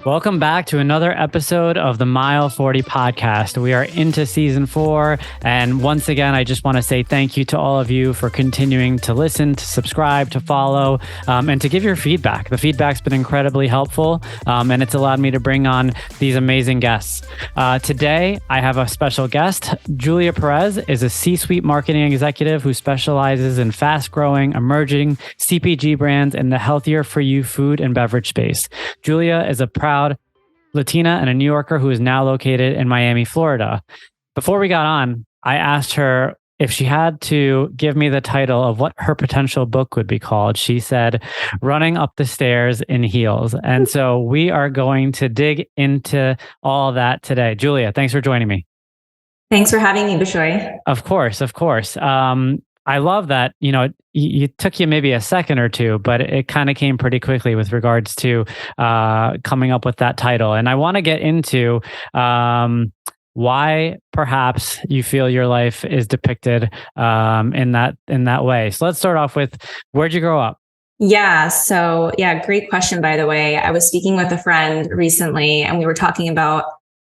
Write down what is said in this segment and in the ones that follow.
Welcome back to another episode of the Mile 40 podcast. We are into season 4. And once again, I just want to say thank you to all of you for continuing to listen, to subscribe, to follow, and to give your feedback. The feedback's been incredibly helpful, and it's allowed me to bring on these amazing guests. Today, I have a special guest. Julia Perez is a C-suite marketing executive who specializes in fast-growing, emerging CPG brands in the healthier for you food and beverage space. Julia is a proud Latina and a New Yorker who is now located in Miami, Florida. Before we got on, I asked her if she had to give me the title of what her potential book would be called. She said, Running Up the Stairs in Heels. And so we are going to dig into all that today. Julia, thanks for joining me. Thanks for having me, Bishoy. Of course. I love that, it took you maybe a second or two, but it kind of came pretty quickly with regards to coming up with that title. And I want to get into why perhaps you feel your life is depicted in that way. So let's start off with, where'd you grow up? Great question, by the way. I was speaking with a friend recently and we were talking about,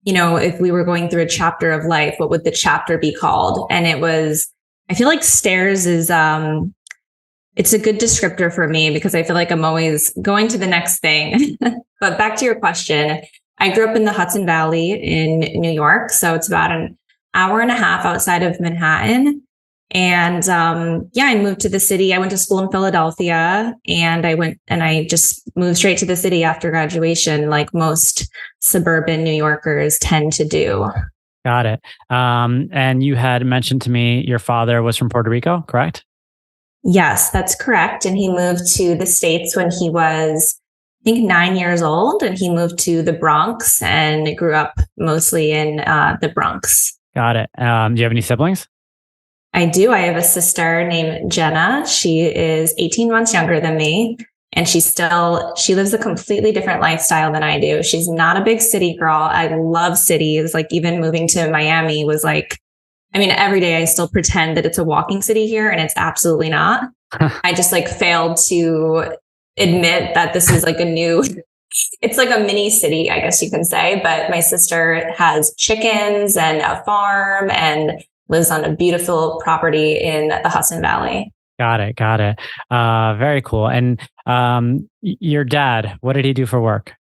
if we were going through a chapter of life, what would the chapter be called? And it was, I feel like stairs is, it's a good descriptor for me because I feel like I'm always going to the next thing. But back to your question, I grew up in the Hudson Valley in New York. So it's about an hour and a half outside of Manhattan. And I moved to the city. I went to school in Philadelphia and I just moved straight to the city after graduation, like most suburban New Yorkers tend to do. Got it. And you had mentioned to me your father was from Puerto Rico, correct? Yes, that's correct. And he moved to the States when he was, I think, 9 years old. And he moved to the Bronx and grew up mostly in the Bronx. Got it. Do you have any siblings? I do. I have a sister named Jenna. She is 18 months younger than me. And she lives a completely different lifestyle than I do. She's not a big city girl. I love cities. Like even moving to Miami was like, every day I still pretend that it's a walking city here and it's absolutely not. I just failed to admit that this is it's like a mini city, I guess you can say. But my sister has chickens and a farm and lives on a beautiful property in the Hudson Valley. Got it. Very cool. And your dad, what did he do for work?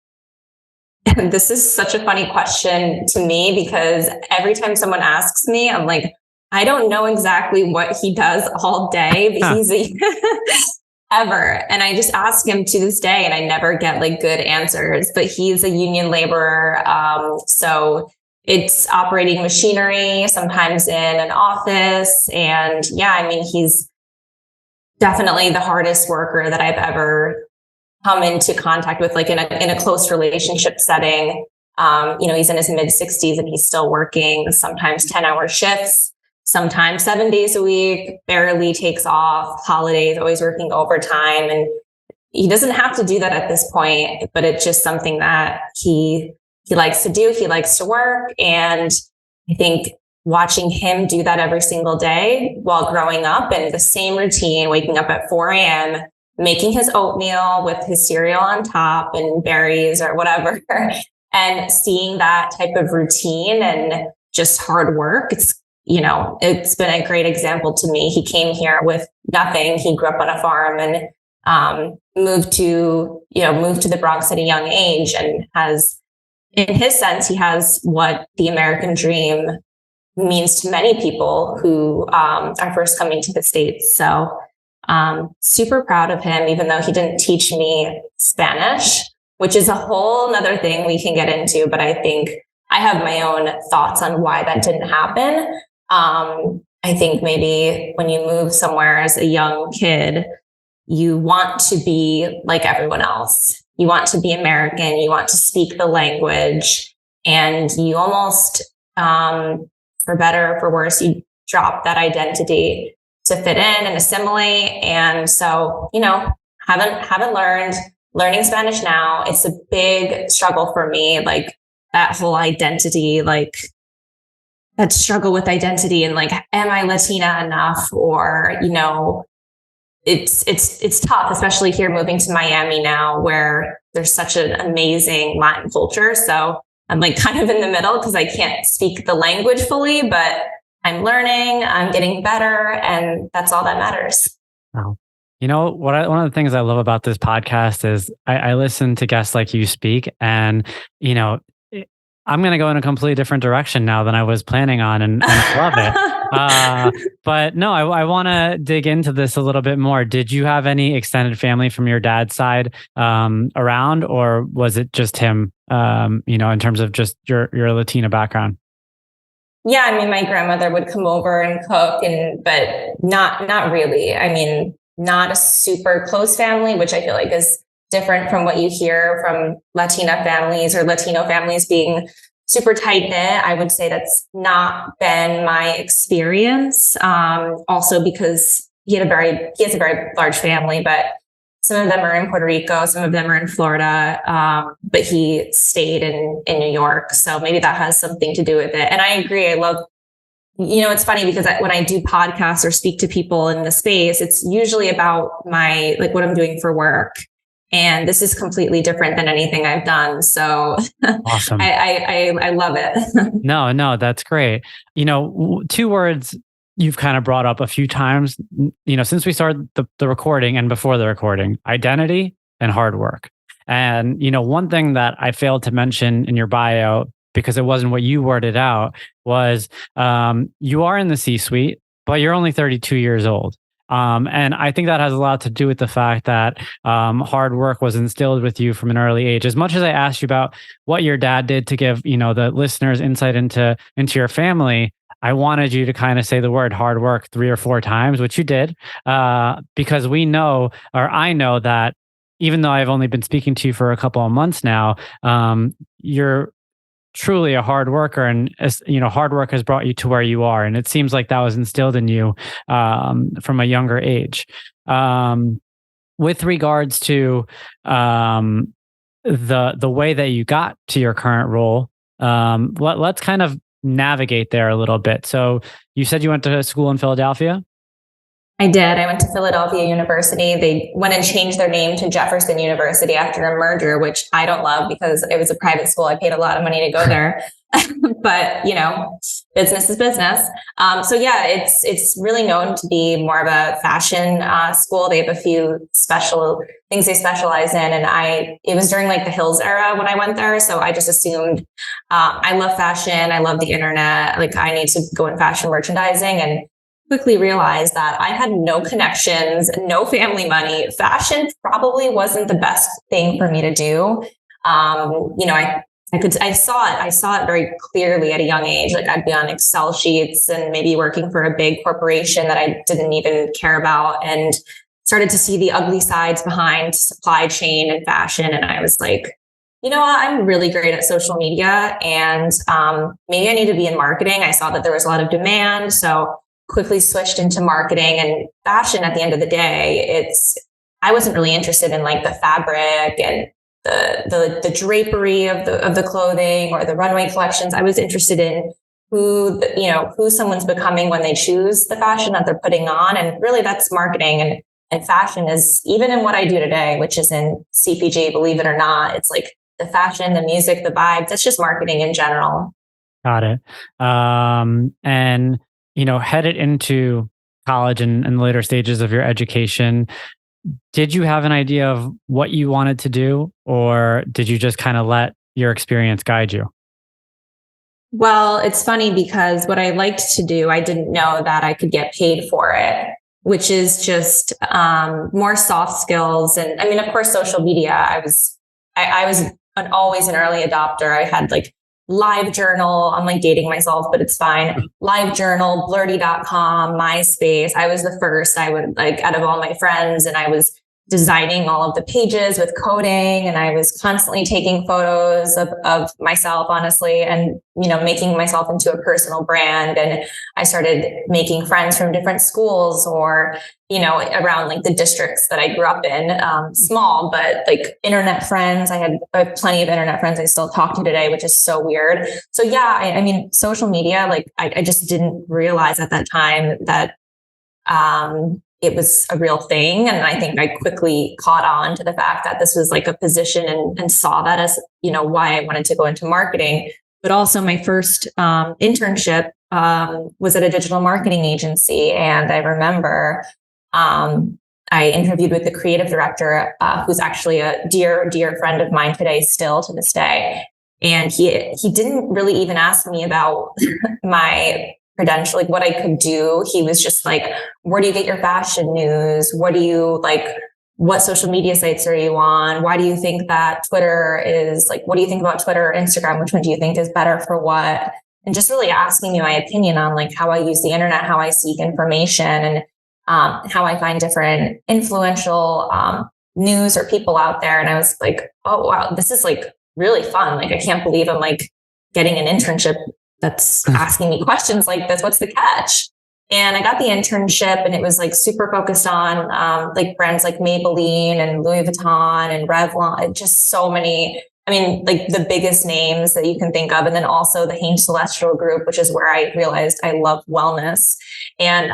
This is such a funny question to me because every time someone asks me, I'm like, I don't know exactly what he does all day, but he's ever. And I just ask him to this day and I never get good answers, but he's a union laborer. So it's operating machinery, sometimes in an office. And he's definitely the hardest worker that I've ever come into contact with, in a close relationship setting. He's in his mid 60s and he's still working sometimes 10-hour shifts, sometimes 7 days a week, barely takes off, holidays, always working overtime. And he doesn't have to do that at this point, but it's just something that he likes to do. He likes to work. And I think watching him do that every single day while growing up in the same routine, waking up at 4 a.m., making his oatmeal with his cereal on top and berries or whatever, and seeing that type of routine and just hard work. It's been a great example to me. He came here with nothing. He grew up on a farm and moved to the Bronx at a young age and has, in his sense, he has what the American dream means to many people who are first coming to the States. So super proud of him, even though he didn't teach me Spanish, which is a whole nother thing we can get into. But I think I have my own thoughts on why that didn't happen. I think maybe when you move somewhere as a young kid, you want to be like everyone else. You want to be American. You want to speak the language. And you almost, for better or for worse, you drop that identity to fit in and assimilate. And so, haven't learning Spanish now. It's a big struggle for me. That whole identity, that struggle with identity and am I Latina enough? Or, it's tough, especially here moving to Miami now, where there's such an amazing Latin culture. So I'm like kind of in the middle because I can't speak the language fully, but I'm learning, I'm getting better, and that's all that matters. Wow. You know, one of the things I love about this podcast is I listen to guests like you speak, and, you know, I'm going to go in a completely different direction now than I was planning on, and I love it. But no, I want to dig into this a little bit more. Did you have any extended family from your dad's side around, or was it just him, in terms of just your Latina background? Yeah, I mean, my grandmother would come over and cook, but not really. I mean, not a super close family, which I feel like is different from what you hear from Latina families or Latino families being super tight knit. I would say that's not been my experience. Also because he has a very large family, but some of them are in Puerto Rico, some of them are in Florida, but he stayed in New York. So maybe that has something to do with it. And I agree. I love, it's funny because when I do podcasts or speak to people in the space, it's usually about what I'm doing for work. And this is completely different than anything I've done. So Awesome. I love it. No, that's great. Two words you've kind of brought up a few times, since we started the recording and before the recording: identity and hard work. And, one thing that I failed to mention in your bio, because it wasn't what you worded out, was you are in the C-suite, but you're only 32 years old. And I think that has a lot to do with the fact that hard work was instilled with you from an early age. As much as I asked you about what your dad did to give, the listeners insight into your family, I wanted you to kind of say the word hard work 3 or 4 times, which you did, because I know that even though I've only been speaking to you for a couple of months now, you're truly a hard worker, and hard work has brought you to where you are. And it seems like that was instilled in you from a younger age. With regards to the way that you got to your current role, let's kind of navigate there a little bit. So you said you went to school in Philadelphia? I did. I went to Philadelphia University. They went and changed their name to Jefferson University after a merger, which I don't love because it was a private school. I paid a lot of money to go there. But, business is business. So yeah, it's really known to be more of a fashion school. They have a few special things they specialize in. And it was during like the Hills era when I went there. So I just assumed I love fashion. I love the internet. Like I need to go in fashion merchandising, and quickly realized that I had no connections, no family money. Fashion probably wasn't the best thing for me to do. I saw it very clearly at a young age. Like I'd be on Excel sheets and maybe working for a big corporation that I didn't even care about, and started to see the ugly sides behind supply chain and fashion. And I was like, you know what? I'm really great at social media, and maybe I need to be in marketing. I saw that there was a lot of demand. So quickly switched into marketing and fashion. At the end of the day, I wasn't really interested in like the fabric and the drapery of the clothing or the runway collections. I was interested in who someone's becoming when they choose the fashion that they're putting on. And really that's marketing, and fashion is, even in what I do today, which is in CPG, believe it or not, it's like the fashion, the music, the vibes. That's just marketing in general. Got it. And headed into college and later stages of your education, did you have an idea of what you wanted to do, or did you just kind of let your experience guide you? Well, it's funny because what I liked to do, I didn't know that I could get paid for it, which is just more soft skills. And I mean, of course, social media. I was always an early adopter. I had like LiveJournal. I'm like dating myself, but it's fine. LiveJournal, blurty.com, MySpace. I was the first. I would like out of all my friends, and I was designing all of the pages with coding, and I was constantly taking photos of myself, honestly, and making myself into a personal brand. And I started making friends from different schools, or around like the districts that I grew up in, small, but like internet friends. I have plenty of internet friends I still talk to today, which is so weird. So yeah, I mean, social media, like I just didn't realize at that time that it was a real thing. And I think I quickly caught on to the fact that this was like a position and saw that as, why I wanted to go into marketing. But also my first internship was at a digital marketing agency. And I remember I interviewed with the creative director, who's actually a dear, dear friend of mine today, still to this day. And he didn't really even ask me about my credential, like what I could do. He was just like, where do you get your fashion news? What do you like? What social media sites are you on? Why do you think that Twitter is like, what do you think about Twitter or Instagram? Which one do you think is better for what? And just really asking me my opinion on like how I use the internet, how I seek information, and how I find different influential news or people out there. And I was like, oh, wow, this is like really fun. Like, I can't believe I'm like getting an internship that's asking me questions like this. What's the catch? And I got the internship, and it was like super focused on like brands like Maybelline and Louis Vuitton and Revlon, just so many. I mean, like the biggest names that you can think of. And then also the Hanes Celestial Group, which is where I realized I love wellness. And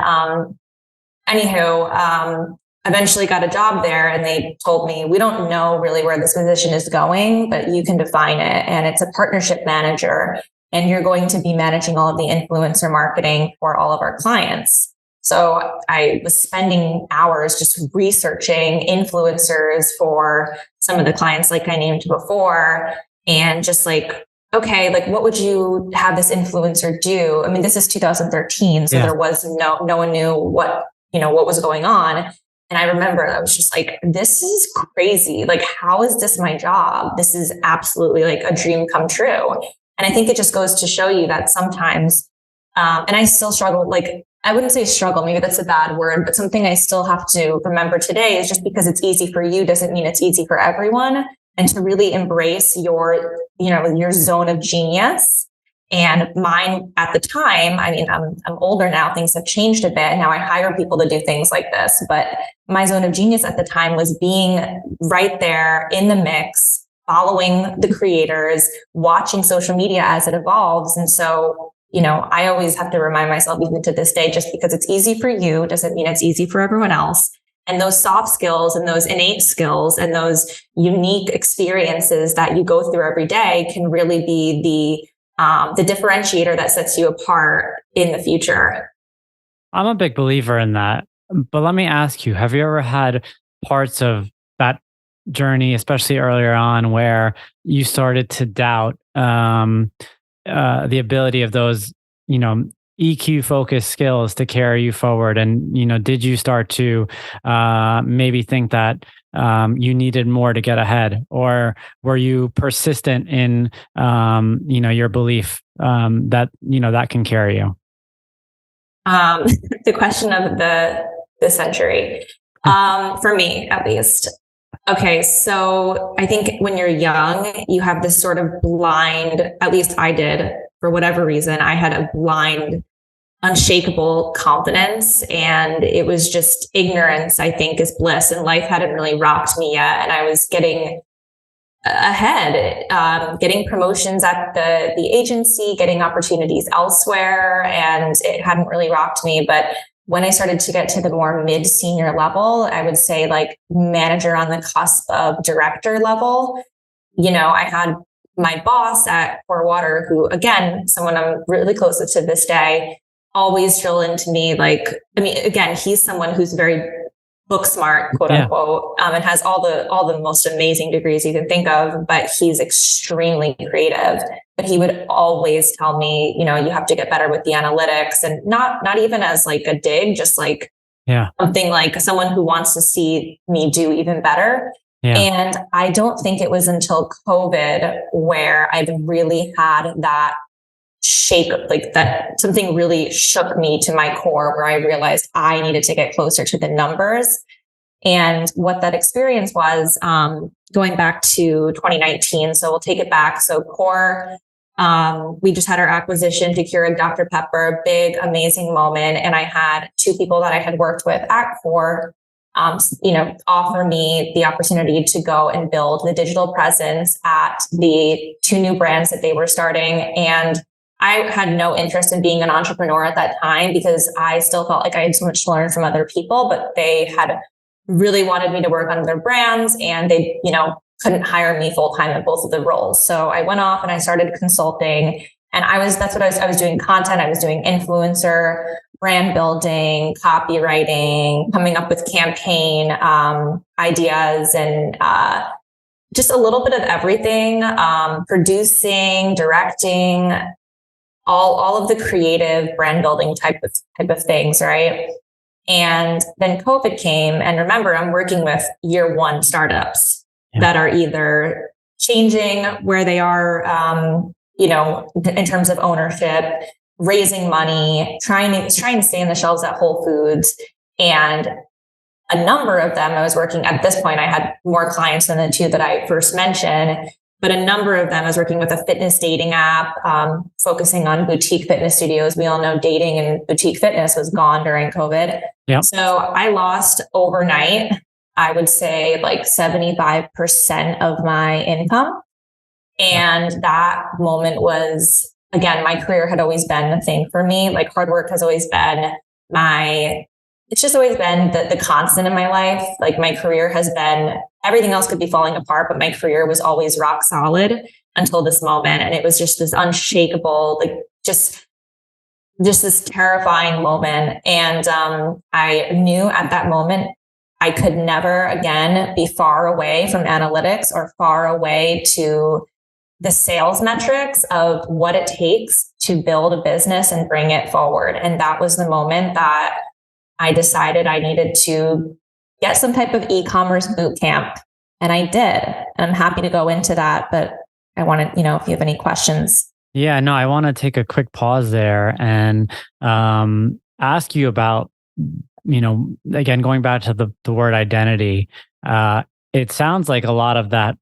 eventually got a job there, and they told me, we don't know really where this position is going, but you can define it. And it's a partnership manager, and you're going to be managing all of the influencer marketing for all of our clients. So I was spending hours just researching influencers for some of the clients like I named before, and just like, okay, like what would you have this influencer do? I mean, this is 2013, so there was no one knew what was going on. And I remember I was just like, this is crazy. Like, how is this my job? This is absolutely like a dream come true. And I think it just goes to show you that sometimes, and I still struggle, like, I wouldn't say struggle, maybe that's a bad word, but something I still have to remember today is just because it's easy for you doesn't mean it's easy for everyone. And to really embrace your zone of genius. And mine at the time, I mean, I'm older now, things have changed a bit. Now I hire people to do things like this, but my zone of genius at the time was being right there in the mix, following the creators, watching social media as it evolves. And so, I always have to remind myself, even to this day, just because it's easy for you doesn't mean it's easy for everyone else. And those soft skills and those innate skills and those unique experiences that you go through every day can really be the differentiator that sets you apart in the future. I'm a big believer in that. But let me ask you, have you ever had parts of that journey, especially earlier on, where you started to doubt the ability of those, EQ focused skills to carry you forward? And, did you start to maybe think that you needed more to get ahead? Or were you persistent in, your belief that, that can carry you? The question of the century, for me, at least. Okay, so I think when you're young, you have this sort of blind, at least I did, for whatever reason, I had a blind, unshakable confidence, and it was just ignorance, I think, is bliss, and life hadn't really rocked me yet. And I was getting ahead, getting promotions at the agency, getting opportunities elsewhere, and it hadn't really rocked me. But when I started to get to the more mid-senior level, I would say like manager on the cusp of director level, I had my boss at Core Water, who, again, someone I'm really close to this day, always drill into me. Like, I mean, again, he's someone who's very book smart, quote unquote, and has all the most amazing degrees you can think of, but he's extremely creative. But he would always tell me, you have to get better with the analytics, and not even as like a dig, just like something like someone who wants to see me do even better. Yeah. And I don't think it was until COVID where I've really had that shake, like that something really shook me to my core, where I realized I needed to get closer to the numbers. And what that experience was, going back to 2019. So we'll take it back. So Core, we just had our acquisition to Keurig Dr. Pepper, big, amazing moment. And I had two people that I had worked with at Core, offer me the opportunity to go and build the digital presence at the two new brands that they were starting. And I had no interest in being an entrepreneur at that time because I still felt like I had so much to learn from other people, but they had really wanted me to work on their brands and they, couldn't hire me full time at both of the roles. So I went off and I started consulting, and that's what I was doing content. I was doing influencer, brand building, copywriting, coming up with campaign ideas, and just a little bit of everything, producing, directing, all of the creative brand building type of things, right? And then COVID came, and remember, I'm working with year one startups that are either changing where they are, in terms of ownership, raising money, trying to stay in the shelves at Whole Foods. And a number of them, I was working at this point, I had more clients than the two that I first mentioned, but a number of them, I was working with a fitness dating app, focusing on boutique fitness studios. We all know dating and boutique fitness was gone during COVID. Yep. So I lost overnight, I would say like 75% of my income. And that moment was, again, my career had always been the thing for me. Like hard work has always been it's just always been the constant in my life. Like my career has been, everything else could be falling apart, but my career was always rock solid until this moment. And it was just this unshakable, like just this terrifying moment. And I knew at that moment, I could never again be far away from analytics or far away to the sales metrics of what it takes to build a business and bring it forward. And that was the moment that I decided I needed to get some type of e-commerce boot camp. And I did. And I'm happy to go into that, but I wanted, if you have any questions. Yeah, no, I want to take a quick pause there and ask you about, again, going back to the word identity. It sounds like a lot of that,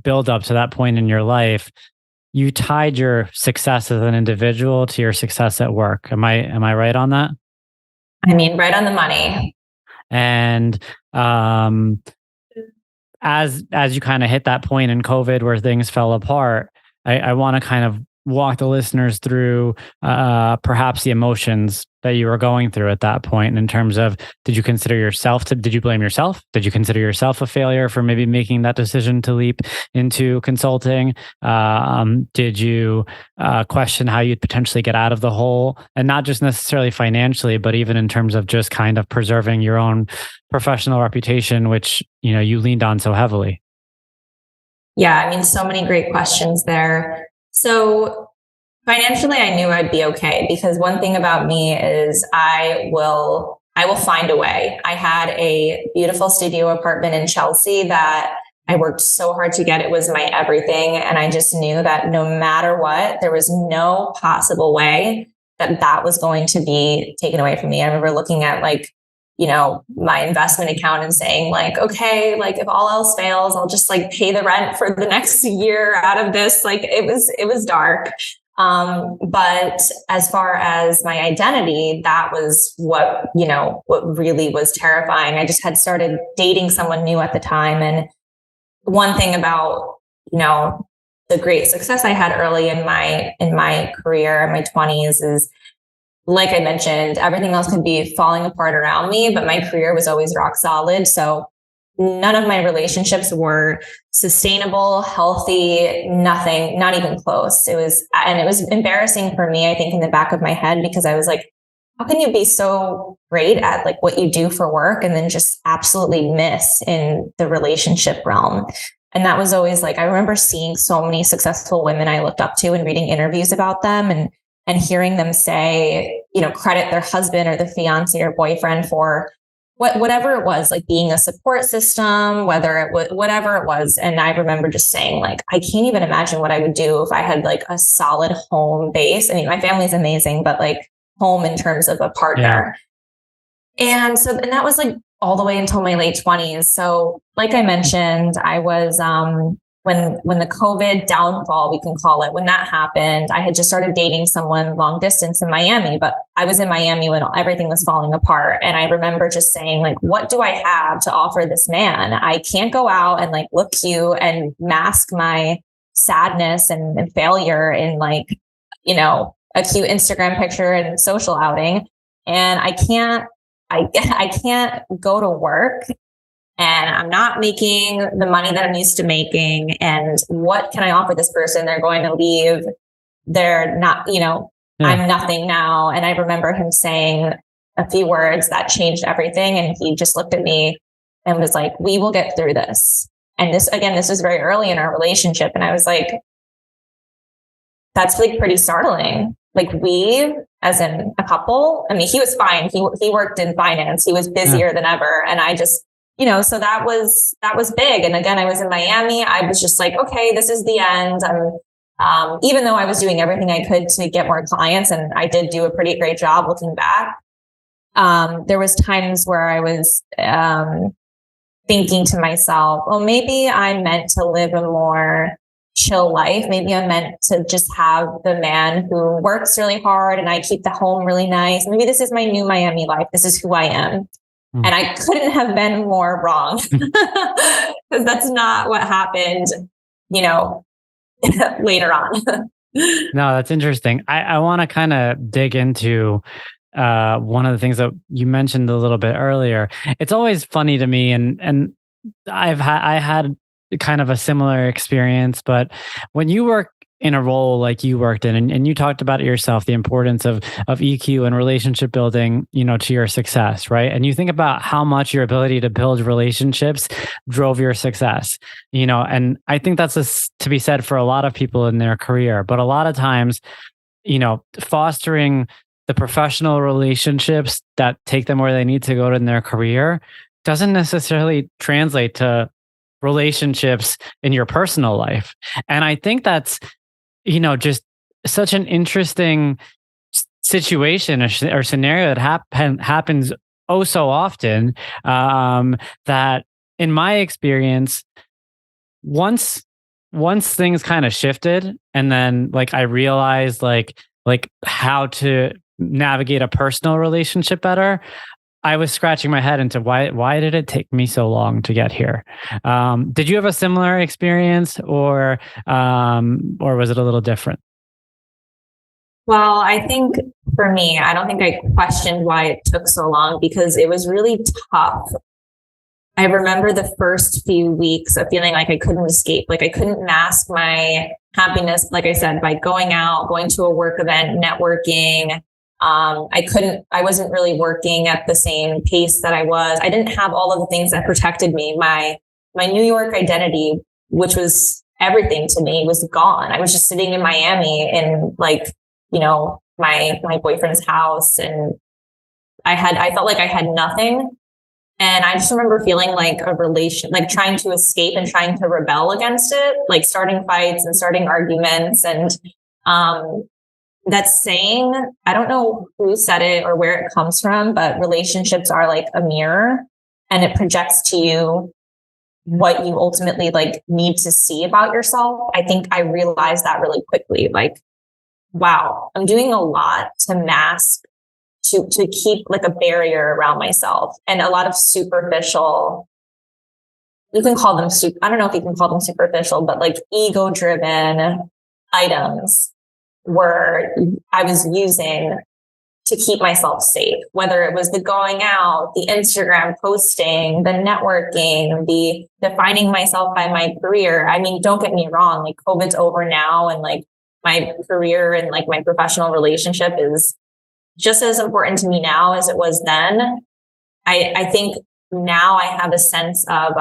build up to that point in your life, you tied your success as an individual to your success at work. Am I right on that? I mean, right on the money. And as you kind of hit that point in COVID where things fell apart, I want to kind of walk the listeners through perhaps the emotions that you were going through at that point in terms of, did you blame yourself? Did you consider yourself a failure for maybe making that decision to leap into consulting? Did you question how you'd potentially get out of the hole, and not just necessarily financially, but even in terms of just kind of preserving your own professional reputation, which, you leaned on so heavily? Yeah, I mean, so many great questions there. So financially, I knew I'd be okay, because one thing about me is I will find a way. I had a beautiful studio apartment in Chelsea that I worked so hard to get. It was my everything. And I just knew that no matter what, there was no possible way that was going to be taken away from me. I remember looking at my investment account and saying okay, if all else fails, I'll just pay the rent for the next year out of this. It was dark. But as far as my identity, that was what really was terrifying. I just had started dating someone new at the time. And one thing about, the great success I had early in my career, in my 20s, is, like I mentioned, everything else could be falling apart around me, but my career was always rock solid. So none of my relationships were sustainable, healthy, nothing, not even close. It was embarrassing for me, I think, in the back of my head, because I was like, how can you be so great at what you do for work and then just absolutely miss in the relationship realm? And that was always I remember seeing so many successful women I looked up to and reading interviews about them and hearing them say, credit their husband or the fiance or boyfriend for whatever it was, being a support system, whatever it was. And I remember just saying, I can't even imagine what I would do if I had a solid home base. I mean, my family's amazing, but home in terms of a partner. Yeah. And that was all the way until my late 20s. So like I mentioned, I was, when the COVID downfall, we can call it, when that happened, I had just started dating someone long distance in Miami, but I was in Miami when everything was falling apart. And I remember just saying, what do I have to offer this man? I can't go out and look cute and mask my sadness and failure in like, you know, a cute Instagram picture and social outing. And I can't go to work and I'm not making the money that I'm used to making. And what can I offer this person? They're going to leave. They're not, you know, I'm nothing now. And I remember him saying a few words that changed everything. And he just looked at me and was like, we will get through this. And this was very early in our relationship. And I was like, that's like pretty startling. Like we, as in a couple, I mean, he was fine. He worked in finance. He was busier than ever. And I just, you know, so that was big. And again, I was in Miami. I was just like, okay, this is the end. Even though I was doing everything I could to get more clients, and I did do a pretty great job looking back. There was times where I was thinking to myself, well, maybe I'm meant to live a more chill life. Maybe I'm meant to just have the man who works really hard and I keep the home really nice. Maybe this is my new Miami life. This is who I am. And I couldn't have been more wrong because that's not what happened, you know, later on. No, that's interesting. I want to kind of dig into one of the things that you mentioned a little bit earlier. It's always funny to me, and I had kind of a similar experience, but when you work in a role like you worked in, and you talked about it yourself, the importance of EQ and relationship building, you know, to your success, right? And you think about how much your ability to build relationships drove your success, you know, and I think that's to be said for a lot of people in their career, but a lot of times, you know, fostering the professional relationships that take them where they need to go in their career doesn't necessarily translate to relationships in your personal life. And I think that's, you know, just such an interesting situation or scenario that happens oh so often, that in my experience, once things kind of shifted and then like I realized like how to navigate a personal relationship better, I was scratching my head into why did it take me so long to get here? Did you have a similar experience, or was it a little different? Well, I think for me, I don't think I questioned why it took so long because it was really tough. I remember the first few weeks of feeling like I couldn't escape, like I couldn't mask my happiness, like I said, by going out, going to a work event, networking. I wasn't really working at the same pace that I was. I didn't have all of the things that protected me. My New York identity, which was everything to me, was gone. I was just sitting in Miami in like, you know, my boyfriend's house, and I felt like I had nothing. And I just remember feeling like like trying to escape and trying to rebel against it, like starting fights and starting arguments. And, that saying, I don't know who said it or where it comes from, but relationships are like a mirror and it projects to you what you ultimately like need to see about yourself. I think I realized that really quickly. Like, wow, I'm doing a lot to mask, to keep like a barrier around myself, and a lot of superficial, you can call them, I don't know if you can call them superficial, but like ego driven items were I was using to keep myself safe, whether it was the going out, the Instagram posting, the networking, the defining myself by my career. I mean, don't get me wrong, like COVID's over now, and like my career and like my professional relationship is just as important to me now as it was then. I think now I have a sense of,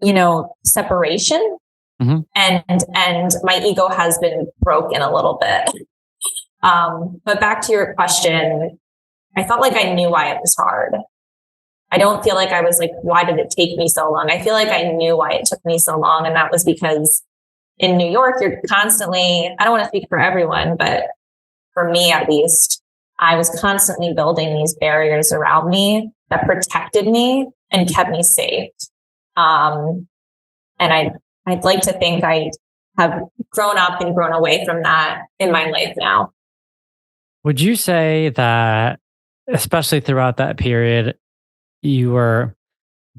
you know, separation. Mm-hmm. And my ego has been broken a little bit. But back to your question, I felt like I knew why it was hard. I don't feel like I was like, why did it take me so long? I feel like I knew why it took me so long. And that was because in New York, you're constantly, I don't want to speak for everyone, but for me, at least, I was constantly building these barriers around me that protected me and kept me safe. And I'd like to think I have grown up and grown away from that in my life now. Would you say that, especially throughout that period, you were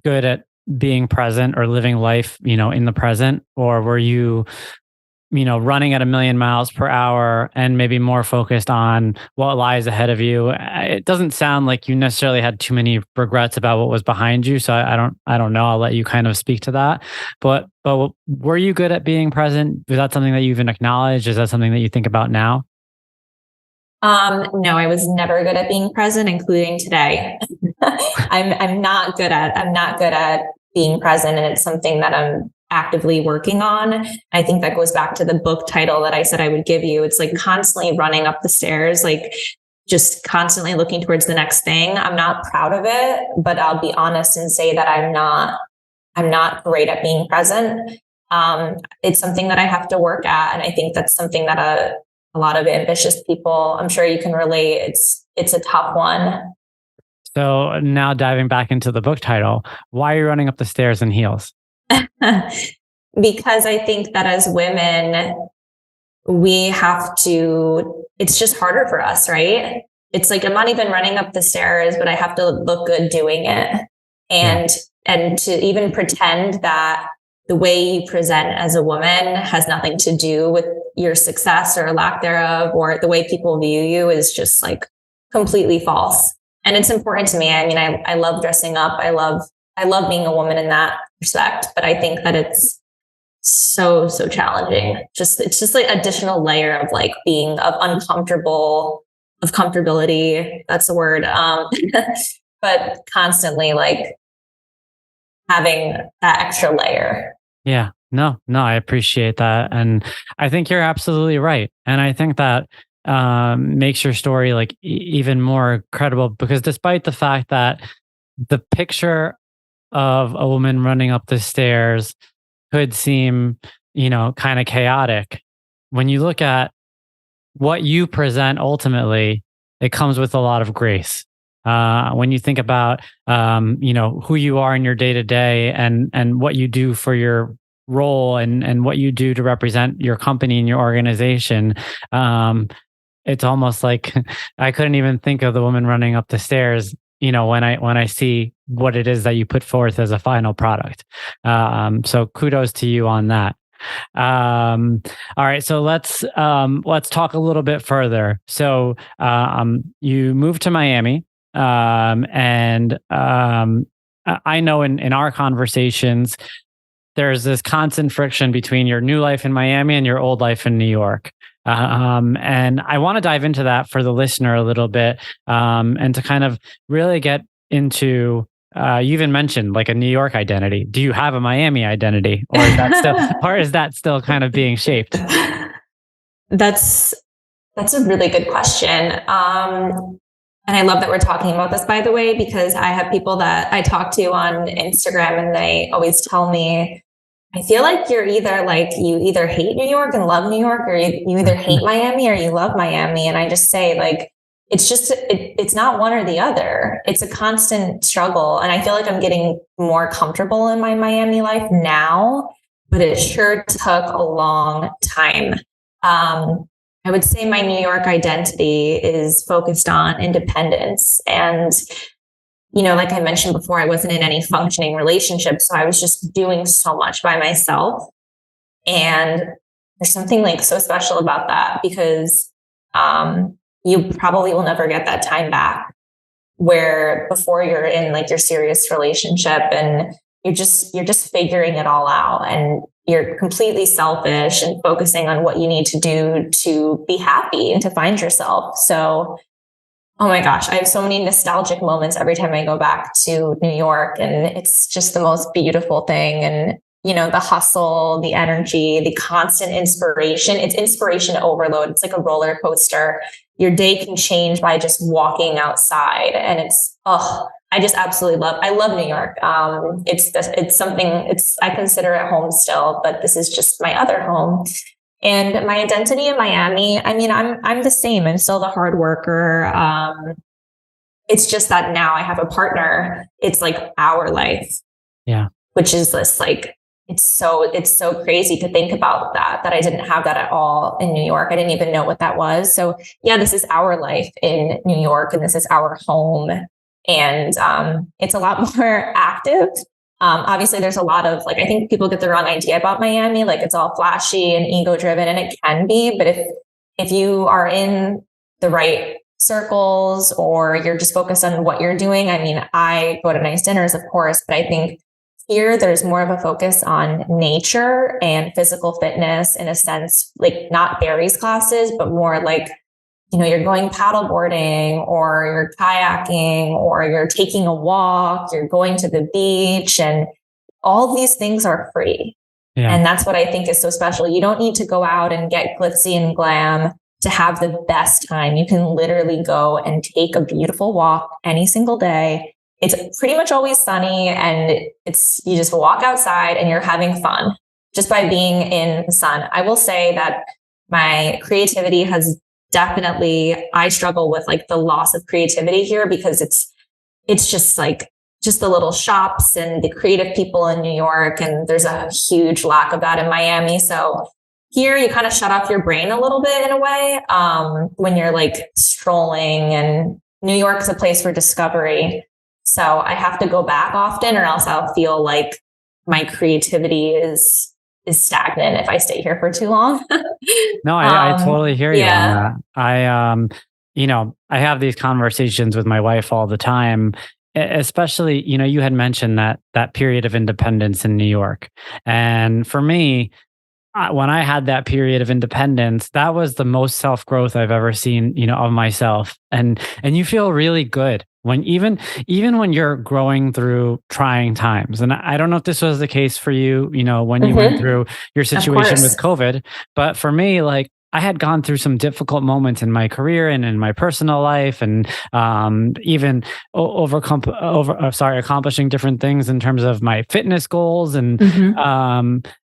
good at being present or living life, in the present? Or were you, running at 1,000,000 miles per hour and maybe more focused on what lies ahead of you? It doesn't sound like you necessarily had too many regrets about what was behind you. So I don't know. I'll let you kind of speak to that. But were you good at being present? Was that something that you even acknowledged? Is that something that you think about now? No, I was never good at being present, including today. I'm not good at being present, and it's something that I'm actively working on. I think that goes back to the book title that I said I would give you. It's like constantly running up the stairs, like just constantly looking towards the next thing. I'm not proud of it, but I'll be honest and say that I'm not great at being present. It's something that I have to work at, and I think that's something that a lot of ambitious people, I'm sure you can relate. It's a tough one. So now diving back into the book title, why are you running up the stairs in heels? Because I think that as women, we have to, it's just harder for us, right? It's like, I'm not even running up the stairs, but I have to look good doing it. And to even pretend that the way you present as a woman has nothing to do with your success or lack thereof, or the way people view you is just like completely false. And it's important to me. I mean, I love dressing up. I love being a woman in that respect, but I think that it's so challenging. It's just like additional layer of like being of comfortability. That's the word. But constantly like having that extra layer. Yeah, no, I appreciate that. And I think you're absolutely right. And I think that makes your story like even more credible, because despite the fact that the picture of a woman running up the stairs could seem, kind of chaotic, when you look at what you present ultimately, it comes with a lot of grace. When you think about, who you are in your day to day and what you do for your role and what you do to represent your company and your organization, it's almost like I couldn't even think of the woman running up the stairs, when I see what it is that you put forth as a final product. So kudos to you on that. All right, so let's talk a little bit further. So you moved to Miami. And I know in our conversations, there's this constant friction between your new life in Miami and your old life in New York. And I want to dive into that for the listener a little bit, and to kind of really get into, you even mentioned like a New York identity. Do you have a Miami identity, or is that still kind of being shaped? That's a really good question. And I love that we're talking about this, by the way, because I have people that I talk to on Instagram and they always tell me, I feel like you either hate New York and love New York, or you either hate Miami or you love Miami. And I just say like, it's not one or the other. It's a constant struggle. And I feel like I'm getting more comfortable in my Miami life now, but it sure took a long time. I would say my New York identity is focused on independence. And, like I mentioned before, I wasn't in any functioning relationship. So I was just doing so much by myself. And there's something like so special about that, because you probably will never get that time back, where before you're in like your serious relationship and you're just figuring it all out, and you're completely selfish and focusing on what you need to do to be happy and to find yourself. So, oh my gosh, I have so many nostalgic moments every time I go back to New York, and it's just the most beautiful thing. And, the hustle, the energy, the constant inspiration, it's inspiration overload. It's like a roller coaster. Your day can change by just walking outside. And I just absolutely I love New York. I consider it home still, but this is just my other home. And my identity in Miami, I mean, I'm the same. I'm still the hard worker. It's just that now I have a partner. It's like our life. Yeah. Which is this like, it's so crazy to think about that I didn't have that at all in New York. I didn't even know what that was. So yeah, this is our life in New York, and this is our home. And it's a lot more active. Obviously there's a lot of like, I think people get the wrong idea about Miami. Like it's all flashy and ego driven, and it can be, but if you are in the right circles or you're just focused on what you're doing, I mean, I go to nice dinners, of course, but I think here there's more of a focus on nature and physical fitness in a sense, like not Barry's classes, but more like, you know, you're going paddle boarding or you're kayaking or you're taking a walk, you're going to the beach, and all these things are free. Yeah. And that's what I think is so special. You don't need to go out and get glitzy and glam to have the best time. You can literally go and take a beautiful walk any single day. It's pretty much always sunny, and you just walk outside and you're having fun just by being in the sun. I will say that my creativity has definitely, I struggle with like the loss of creativity here because it's just like just the little shops and the creative people in New York. And there's a huge lack of that in Miami. So here you kind of shut off your brain a little bit in a way when you're like strolling, and New York's a place for discovery. So I have to go back often or else I'll feel like my creativity is stagnant if I stay here for too long. No, I totally hear you on that. I have these conversations with my wife all the time, especially, you had mentioned that period of independence in New York. And for me, when I had that period of independence, that was the most self-growth I've ever seen, of myself. And you feel really good when even when you're growing through trying times. And I don't know if this was the case for you, when you went through your situation with COVID, but for me, like I had gone through some difficult moments in my career and in my personal life, and even accomplishing different things in terms of my fitness goals. And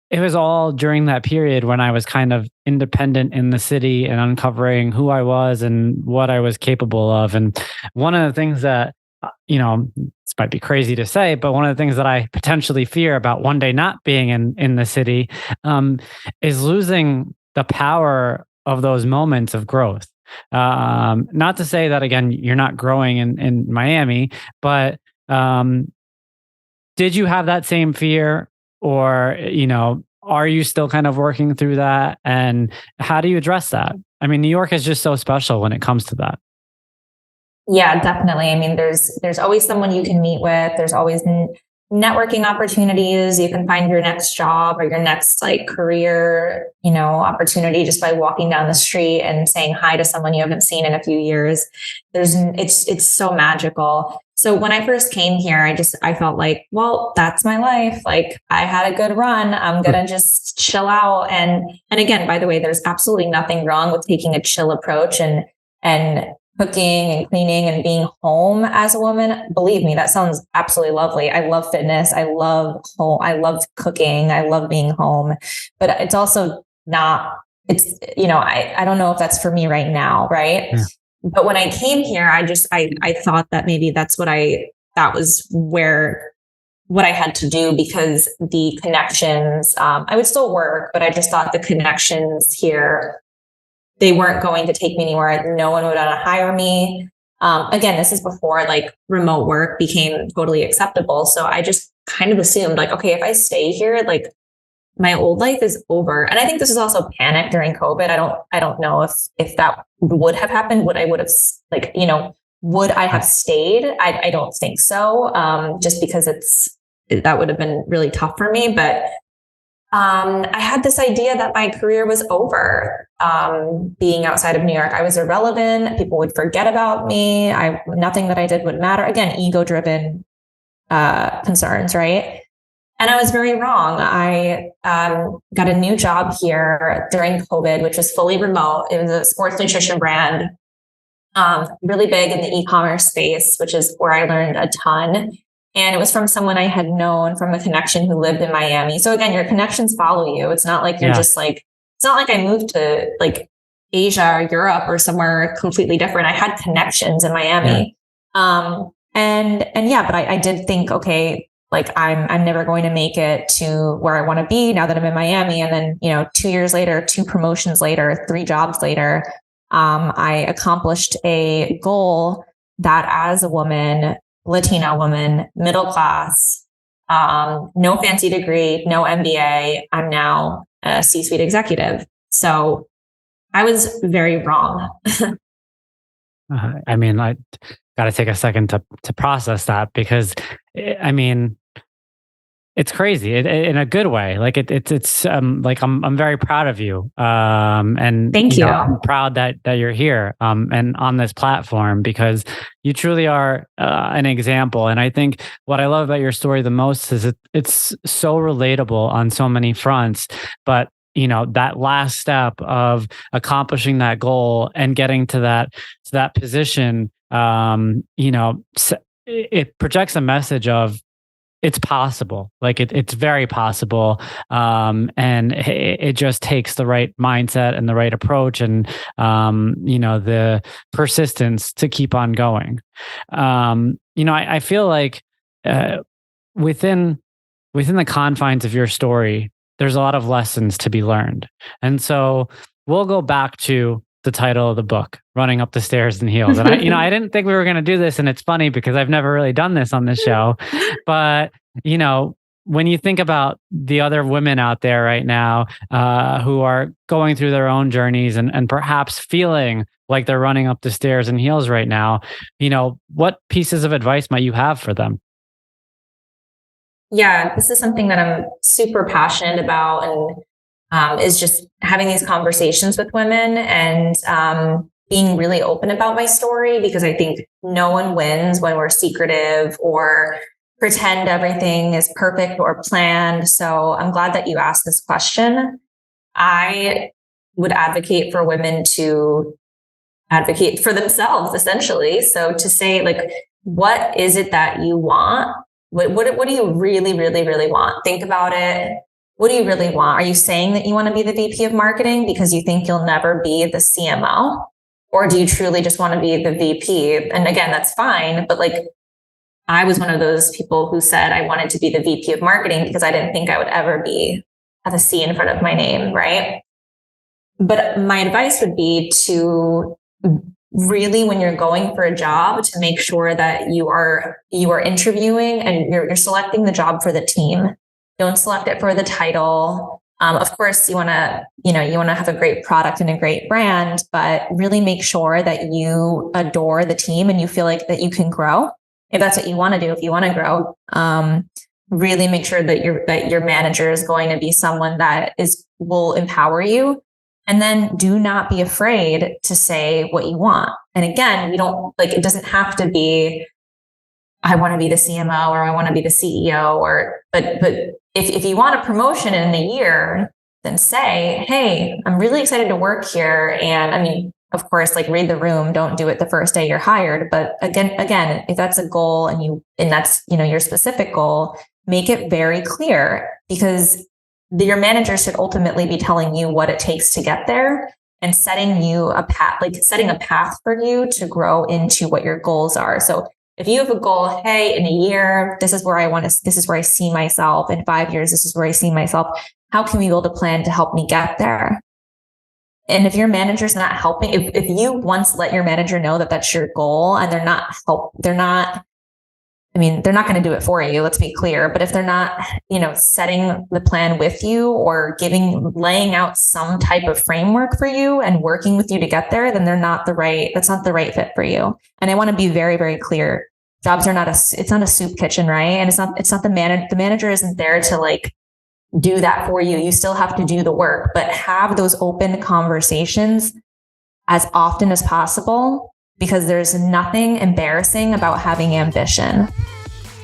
it was all during that period when I was kind of independent in the city and uncovering who I was and what I was capable of. And one of the things that, this might be crazy to say, but one of the things that I potentially fear about one day not being in the city is losing the power of those moments of growth. Not to say that, again, you're not growing in Miami, but did you have that same fear? Or, are you still kind of working through that? And how do you address that? I mean, New York is just so special when it comes to that. Yeah, definitely. I mean, there's always someone you can meet with. There's always networking opportunities. You can find your next job or your next like career, opportunity just by walking down the street and saying hi to someone you haven't seen in a few years. It's so magical. So when I first came here, I felt like, well, that's my life. Like I had a good run. I'm going to just chill out. And again, by the way, there's absolutely nothing wrong with taking a chill approach and cooking and cleaning and being home as a woman. Believe me, that sounds absolutely lovely. I love fitness. I love home. I love cooking. I love being home, but it's also not, I don't know if that's for me right now. Right. Yeah. But when I came here, I thought that maybe that was what I had to do, because the connections, I would still work, but I just thought the connections here, they weren't going to take me anywhere. No one would want to hire me. Again, this is before like remote work became totally acceptable. So I just kind of assumed like, okay, if I stay here, like my old life is over. And I think this is also panic during COVID. I don't know if that would have happened. Would I have stayed? I don't think so. Just because that would have been really tough for me. But I had this idea that my career was over. Being outside of New York, I was irrelevant. People would forget about me. Nothing that I did would matter. Again, ego-driven concerns, right? And I was very wrong. I got a new job here during COVID, which was fully remote. It was a sports nutrition brand, really big in the e-commerce space, which is where I learned a ton. And it was from someone I had known from a connection who lived in Miami. So again, your connections follow you. It's not like you're just like, it's not like I moved to like Asia or Europe or somewhere completely different. I had connections in Miami. Yeah. But I did think, okay, like I'm never going to make it to where I want to be now that I'm in Miami. And then, 2 years later, 2 promotions later, 3 jobs later, I accomplished a goal that as a woman, Latina woman, middle class, no fancy degree, no MBA. I'm now a C-suite executive. So I was very wrong. I mean, I got to take a second to process that, because I mean, it's crazy in a good way. Like it's like I'm very proud of you. And Thank you. I'm proud that you're here and on this platform, because you truly are an example. And I think what I love about your story the most is it's so relatable on so many fronts. But that last step of accomplishing that goal and getting to that position, it projects a message of it's possible. Like it's very possible. And it just takes the right mindset and the right approach and, the persistence to keep on going. I feel like within the confines of your story, there's a lot of lessons to be learned. And so we'll go back to the title of the book, Running Up the Stairs in Heels. And I didn't think we were going to do this. And it's funny because I've never really done this on this show, but when you think about the other women out there right now, who are going through their own journeys and perhaps feeling like they're running up the stairs in heels right now, what pieces of advice might you have for them? Yeah, this is something that I'm super passionate about, and is just having these conversations with women and being really open about my story, because I think no one wins when we're secretive or pretend everything is perfect or planned. So I'm glad that you asked this question. I would advocate for women to advocate for themselves, essentially. So to say, like, what is it that you want? What do you really, really, really want? Think about it. What do you really want? Are you saying that you want to be the VP of marketing because you think you'll never be the CMO? Or do you truly just want to be the VP? And again, that's fine. But like, I was one of those people who said I wanted to be the VP of marketing because I didn't think I would ever have a C in front of my name, right? But my advice would be to really, when you're going for a job, to make sure that you are interviewing and you're selecting the job for the team. Don't select it for the title. Of course, you want to have a great product and a great brand, but really make sure that you adore the team and you feel like that you can grow. If that's what you want to do, if you want to grow, really make sure that your manager is going to be someone that will empower you. And then do not be afraid to say what you want. And again, it doesn't have to be, I want to be the CMO or I want to be the CEO but if you want a promotion in a year, then say, hey, I'm really excited to work here. And I mean, of course, like, read the room, don't do it the first day you're hired. But again, if that's a goal and that's, your specific goal, make it very clear, because your manager should ultimately be telling you what it takes to get there and setting you a path, setting a path for you to grow into what your goals are. So if you have a goal, hey, in a year, this is where I see myself. In 5 years, this is where I see myself. How can we build a plan to help me get there? And if your manager's not helping, if you once let your manager know that that's your goal and they're not going to do it for you, let's be clear. But if they're not, setting the plan with you or laying out some type of framework for you and working with you to get there, then that's not the right fit for you. And I want to be very, very clear. Jobs are it's not a soup kitchen, right? And it's not the manager isn't there to do that for you. You still have to do the work, but have those open conversations as often as possible, because there's nothing embarrassing about having ambition.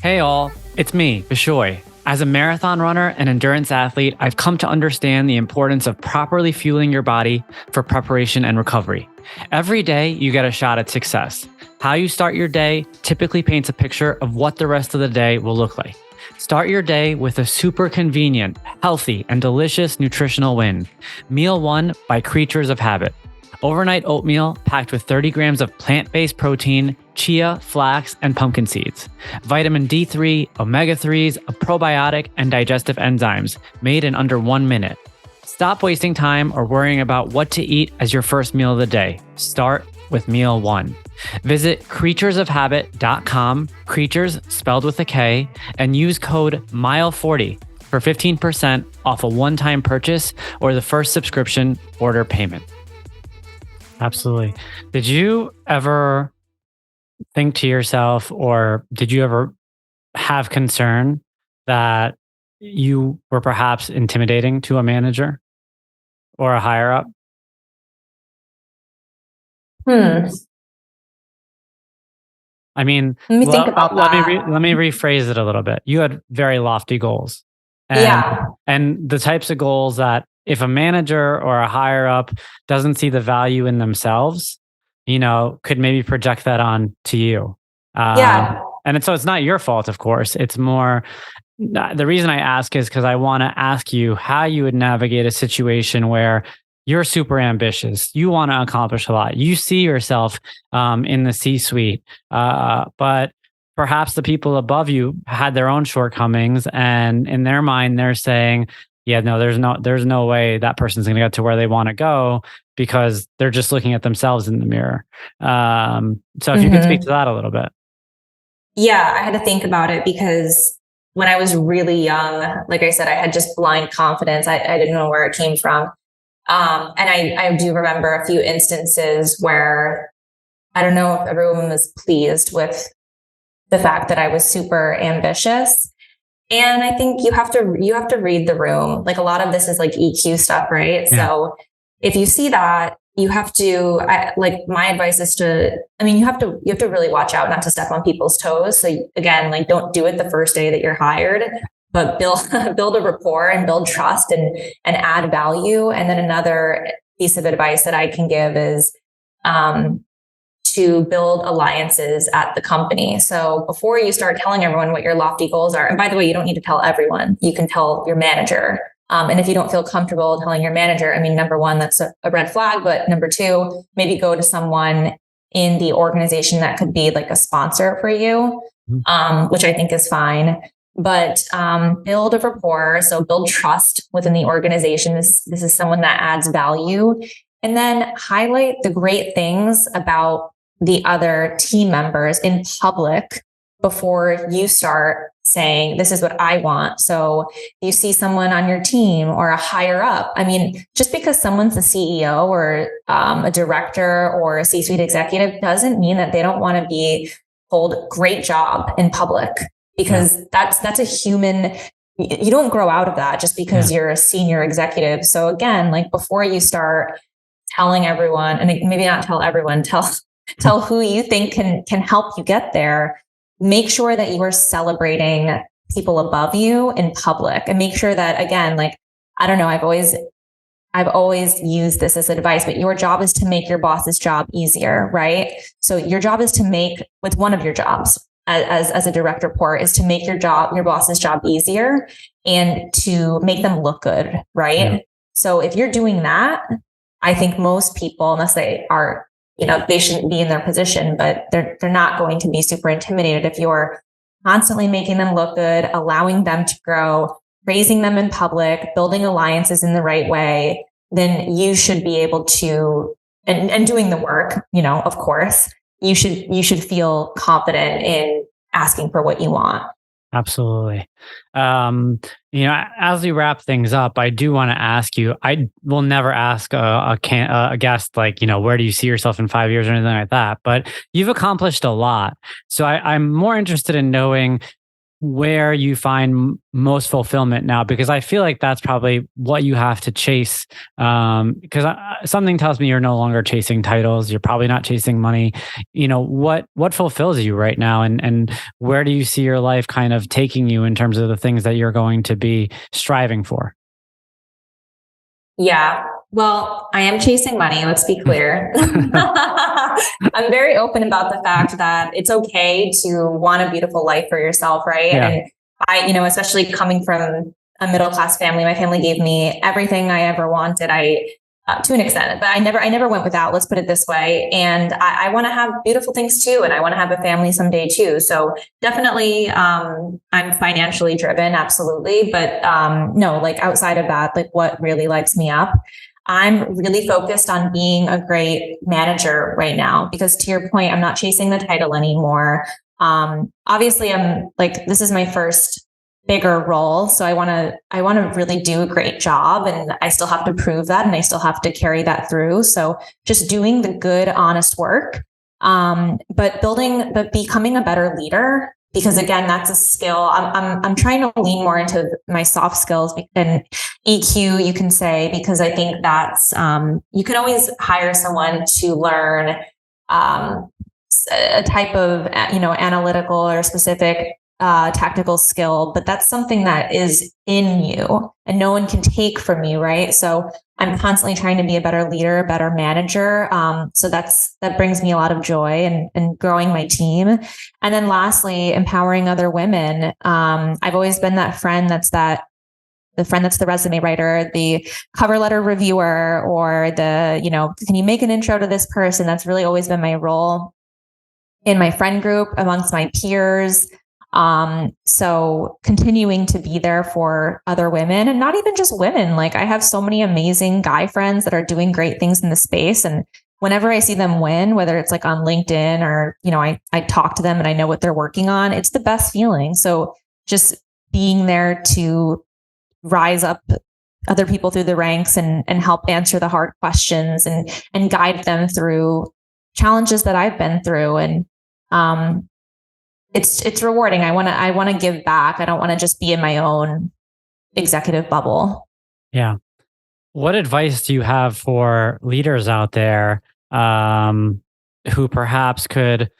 Hey all, it's me, Bishoy. As a marathon runner and endurance athlete, I've come to understand the importance of properly fueling your body for preparation and recovery. Every day, you get a shot at success. How you start your day typically paints a picture of what the rest of the day will look like. Start your day with a super convenient, healthy, and delicious nutritional win. Meal 1 by Creatures of Habit. Overnight oatmeal packed with 30 grams of plant-based protein, chia, flax, and pumpkin seeds. Vitamin D3, omega-3s, a probiotic, and digestive enzymes, made in under 1 minute. Stop wasting time or worrying about what to eat as your first meal of the day. Start with meal one. Visit creaturesofhabit.com, creatures spelled with a K, and use code MILE40 for 15% off a one-time purchase or the first subscription order payment. Absolutely. Did you ever think to yourself, or did you ever have concern that you were perhaps intimidating to a manager or a higher up? I mean, let me think about that. Let me rephrase it a little bit. You had very lofty goals. And the types of goals that if a manager or a higher up doesn't see the value in themselves, could maybe project that on to you. And so it's not your fault, of course. It's more, the reason I ask is because I want to ask you how you would navigate a situation where you're super ambitious. You want to accomplish a lot. You see yourself in the C-suite, but perhaps the people above you had their own shortcomings, and in their mind, they're saying, "Yeah, no, there's no way that person's going to get to where they want to go because they're just looking at themselves in the mirror." So, if you could speak to that a little bit. Yeah, I had to think about it because when I was really young, like I said, I had just blind confidence. I didn't know where it came from. And I do remember a few instances where I don't know if everyone was pleased with the fact that I was super ambitious. And I think you have to read the room. Like a lot of this is like EQ stuff, right? Yeah. So if you see that, you have to, my advice is you have to really watch out not to step on people's toes. So again, like don't do it the first day that you're hired, but build a rapport and build trust and add value. And then another piece of advice that I can give is to build alliances at the company. So before you start telling everyone what your lofty goals are, and by the way, you don't need to tell everyone, you can tell your manager. And if you don't feel comfortable telling your manager, number one, that's a red flag. But number two, maybe go to someone in the organization that could be like a sponsor for you, which I think is fine. But build a rapport. So build trust within the organization. This is someone that adds value. And then highlight the great things about the other team members in public before you start saying, this is what I want. So you see someone on your team or a higher up. Just because someone's a CEO or a director or a C-suite executive doesn't mean that they don't want to be told great job in public, because that's a human. You don't grow out of that just because you're a senior executive. So again, like before you start telling everyone, and maybe not tell everyone, tell who you think can help you get there. Make sure that you are celebrating people above you in public, and make sure that, again, like, I don't know, I've always used this as advice, but your job is to make your boss's job easier, right? So your job is to make, with one of your jobs as a direct report, is to make your boss's job easier and to make them look good, right? Yeah. So if you're doing that, I think most people, unless they are, they shouldn't be in their position, but they're not going to be super intimidated if you're constantly making them look good, allowing them to grow, praising them in public, building alliances in the right way. Then you should be able to, and doing the work, of course, you should feel confident in asking for what you want. Absolutely. As we wrap things up, I do want to ask you, I will never ask a guest like, where do you see yourself in 5 years or anything like that, but you've accomplished a lot. So I'm more interested in knowing where you find most fulfillment now, because I feel like that's probably what you have to chase. Because something tells me you're no longer chasing titles. You're probably not chasing money. What fulfills you right now, and where do you see your life kind of taking you in terms of the things that you're going to be striving for? Yeah. Well, I am chasing money. Let's be clear. I'm very open about the fact that it's okay to want a beautiful life for yourself, right? Yeah. And I, especially coming from a middle-class family, my family gave me everything I ever wanted. To an extent, but I never went without, let's put it this way. And I want to have beautiful things too. And I want to have a family someday too. So definitely, I'm financially driven. Absolutely. But, no, like outside of that, like what really lights me up. I'm really focused on being a great manager right now, because to your point, I'm not chasing the title anymore. Obviously I'm like, this is my first bigger role. So I want to really do a great job, and I still have to prove that, and I still have to carry that through. So just doing the good, honest work, but becoming a better leader, because again, that's a skill. I'm trying to lean more into my soft skills and EQ, you can say, because I think that's, you can always hire someone to learn, a type of, analytical or specific tactical skill, but that's something that is in you and no one can take from you, right? So I'm constantly trying to be a better leader, a better manager. So that brings me a lot of joy, and growing my team. And then lastly, empowering other women. I've always been that friend that's the resume writer, the cover letter reviewer, or can you make an intro to this person? That's really always been my role in my friend group, amongst my peers. So continuing to be there for other women, and not even just women. Like, I have so many amazing guy friends that are doing great things in the space. And whenever I see them win, whether it's like on LinkedIn or, I talk to them and I know what they're working on, it's the best feeling. So just being there to rise up other people through the ranks and help answer the hard questions and guide them through challenges that I've been through. And, it's rewarding. I want to give back. I don't want to just be in my own executive bubble. Yeah. What advice do you have for leaders out there, who perhaps could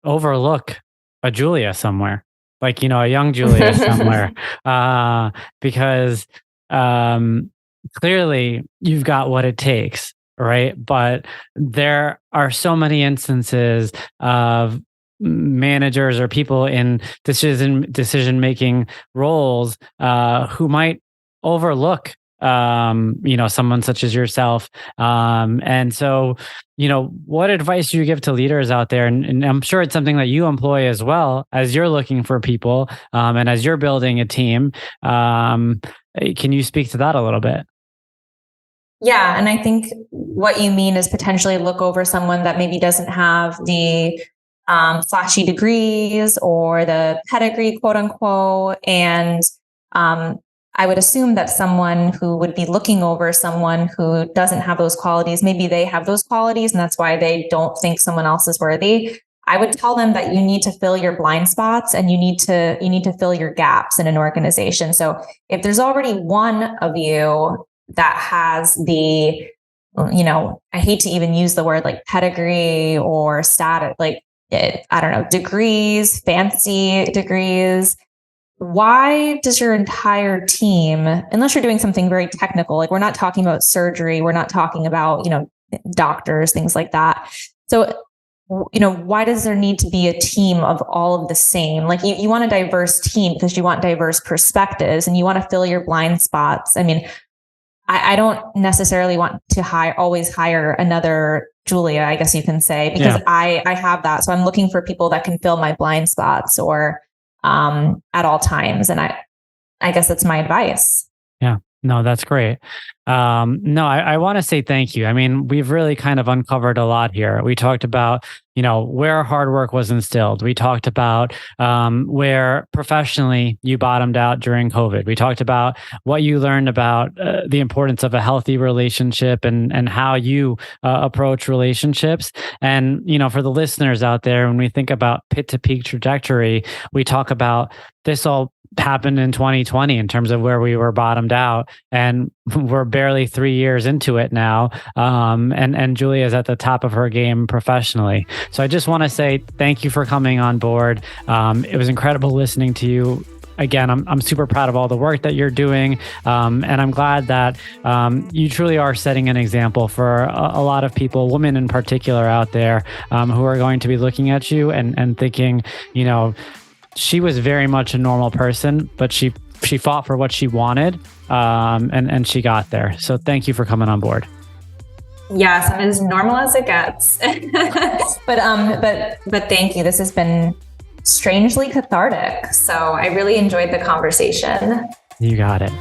overlook a Julia somewhere, like, a young Julia somewhere, because clearly you've got what it takes, right? But there are so many instances of managers or people in decision making roles who might overlook someone such as yourself, and so what advice do you give to leaders out there? And I'm sure it's something that you employ as well, as you're looking for people, and as you're building a team. Can you speak to that a little bit? Yeah, and I think what you mean is potentially look over someone that maybe doesn't have the flashy degrees or the pedigree, quote unquote. And I would assume that someone who would be looking over someone who doesn't have those qualities, maybe they have those qualities and that's why they don't think someone else is worthy. I would tell them that you need to fill your blind spots, and you need to fill your gaps in an organization. So if there's already one of you that has the, I hate to even use the word like pedigree or status, like, I don't know, degrees, fancy degrees. Why does your entire team, unless you're doing something very technical, like we're not talking about surgery, we're not talking about, doctors, things like that. So, why does there need to be a team of all of the same? Like you want a diverse team because you want diverse perspectives and you want to fill your blind spots. I mean, I don't necessarily want to always hire another Julia, I guess you can say, because I have that. So I'm looking for people that can fill my blind spots or at all times. And I guess that's my advice. Yeah, no, that's great. I want to say thank you. I mean, we've really kind of uncovered a lot here. We talked about, where hard work was instilled. We talked about where professionally you bottomed out during COVID. We talked about what you learned about the importance of a healthy relationship and how you approach relationships. And, for the listeners out there, when we think about pit to peak trajectory, we talk about this all happened in 2020 in terms of where we were bottomed out, and we're barely 3 years into it now. And Julia is at the top of her game professionally. So I just want to say thank you for coming on board. It was incredible listening to you. Again, I'm super proud of all the work that you're doing. And I'm glad that you truly are setting an example for a lot of people, women in particular out there, who are going to be looking at you and thinking, she was very much a normal person, but she fought for what she wanted, and she got there. So thank you for coming on board. Yes, I'm as normal as it gets. but thank you. This has been strangely cathartic. So I really enjoyed the conversation. You got it.